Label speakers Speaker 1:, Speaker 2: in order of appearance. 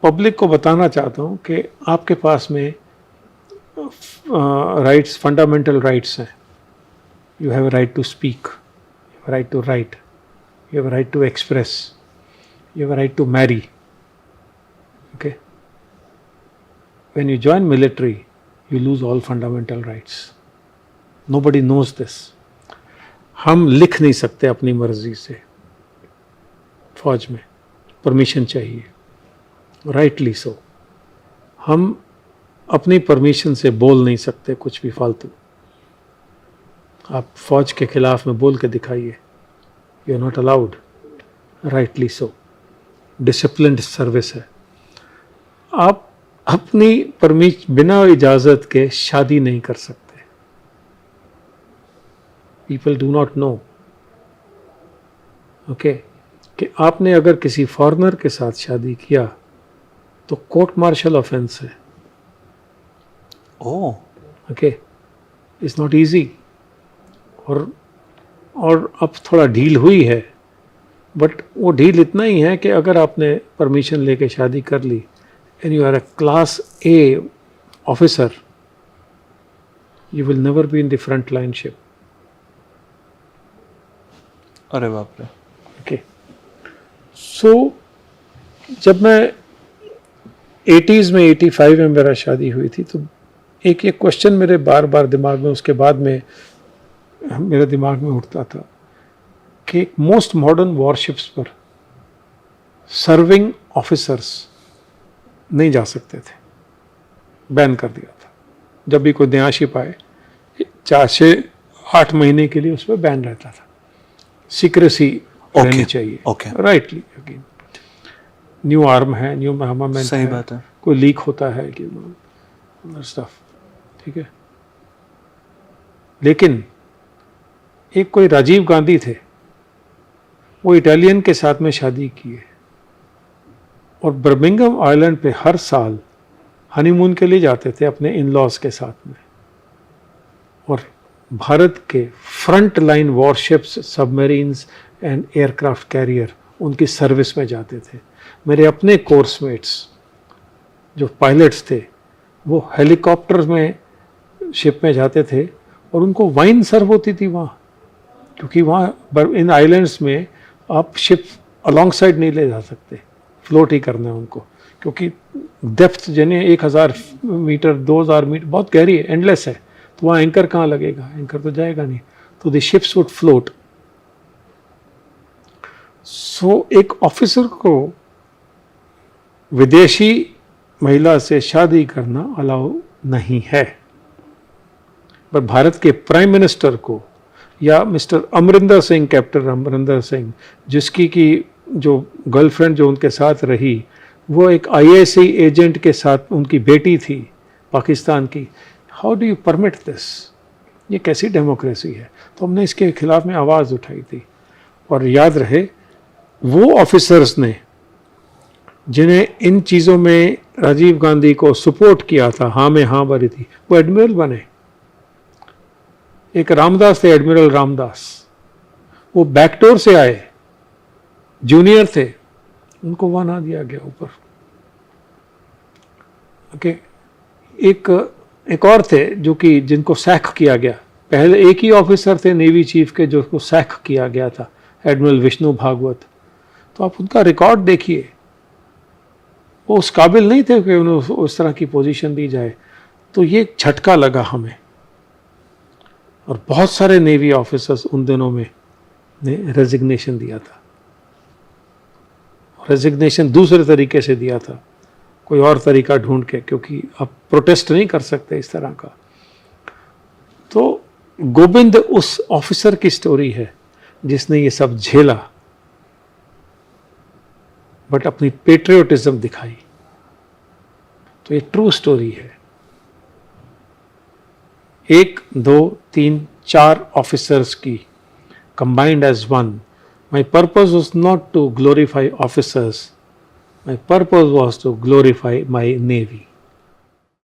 Speaker 1: Public को बताना चाहता हूँ कि आपके पास में राइट्स, फंडामेंटल राइट्स हैं. You have a right to speak, you have a right to write, you have a right to express, you have a right to marry. Okay? When you join military, you lose all fundamental rights. Nobody knows this. हम लिख नहीं सकते अपनी मर्जी से फौज में, permission चाहिए, राइटली सो. हम अपनी परमिशन से बोल नहीं सकते कुछ भी फालतू. आप फौज के खिलाफ में बोल के दिखाइए, you are not allowed, rightly so. Disciplined service है. आप अपनी बिना इजाज़त के शादी नहीं कर सकते. People do not know, okay, कि आपने अगर किसी फॉरेनर के साथ शादी किया तो कोर्ट मार्शल ऑफेंस है.
Speaker 2: ओह,
Speaker 1: ओके, इट्स नॉट इजी. और अब थोड़ा ढील हुई है, बट वो ढील इतना ही है कि अगर आपने परमिशन लेके शादी कर ली and you are a class A officer, you will never be in the front line ship.
Speaker 2: अरे बाप रे.
Speaker 1: Okay. So जब मैं 80s में 85 में मेरा शादी हुई थी तो एक क्वेश्चन मेरे बार बार दिमाग में, उसके बाद में मेरे दिमाग में उठता था कि मोस्ट मॉडर्न वॉरशिप्स पर सर्विंग ऑफिसर्स नहीं जा सकते थे. बैन कर दिया था. जब भी कोई नया शिप आए 4 से 8 महीने के लिए उस पर बैन रहता था. सीक्रेसी रहनी चाहिए. राइटली. अगेन न्यू आर्म है, न्यू आर्मामेंट,
Speaker 2: सही बात है.
Speaker 1: कोई लीक होता है कि स्टफ, ठीक है. लेकिन एक कोई राजीव गांधी थे, वो इटालियन के साथ में शादी की है और बर्मिंघम आइलैंड पे हर साल हनीमून के लिए जाते थे अपने इन लॉज के साथ में. और भारत के front line warships, submarines and aircraft carrier उनकी सर्विस में जाते थे. मेरे अपने कोर्समेट्स जो पायलट्स थे वो हेलीकॉप्टर में शिप में जाते थे और उनको वाइन सर्व होती थी वहाँ, क्योंकि वहाँ इन आइलैंड्स में आप शिप अलॉन्ग साइड नहीं ले जा सकते, फ्लोट ही करना है उनको, क्योंकि डेप्थ जने 1000 मीटर 2000 मीटर बहुत गहरी है, एंडलेस है. तो वहाँ एंकर कहाँ लगेगा, एंकर तो जाएगा नहीं. तो द शिप्स वुड फ्लोट. सो एक ऑफिसर को विदेशी महिला से शादी करना अलाउ नहीं है. पर भारत के प्राइम मिनिस्टर को या मिस्टर अमरिंदर सिंह, कैप्टन अमरिंदर सिंह, जिसकी की जो गर्लफ्रेंड जो उनके साथ रही वो एक IAC एजेंट के साथ उनकी बेटी थी पाकिस्तान की. How do you permit this? ये कैसी डेमोक्रेसी है? तो हमने इसके खिलाफ में आवाज़ उठाई थी. और याद रहे वो ऑफिसर्स ने जिन्हें इन चीज़ों में राजीव गांधी को सपोर्ट किया था, हाँ में हाँ भरी थी, वो एडमिरल बने. एक रामदास थे, एडमिरल रामदास, वो बैकडोर से आए, जूनियर थे, उनको बना दिया गया ऊपर. ओके. एक और थे जो कि जिनको सैक किया गया. पहले एक ही ऑफिसर थे नेवी चीफ के जो सैक किया गया था, एडमिरल विष्णु भागवत. तो आप उनका रिकॉर्ड देखिए, वो उस काबिल नहीं थे कि उन्हें उस तरह की पोजीशन दी जाए. तो ये झटका लगा हमें. और बहुत सारे नेवी ऑफिसर्स उन दिनों में ने रेजिग्नेशन दिया था. रेजिग्नेशन दूसरे तरीके से दिया था, कोई और तरीका ढूंढ के, क्योंकि आप प्रोटेस्ट नहीं कर सकते इस तरह का. तो गोविंद उस ऑफिसर की स्टोरी है जिसने ये सब झेला, बट अपनी पेट्रियोटिज्म दिखाई. तो ये ट्रू स्टोरी है. 1, 2, 3, 4 ऑफिसर्स की combined as one. My purpose was not to glorify officers. My purpose was to glorify my Navy.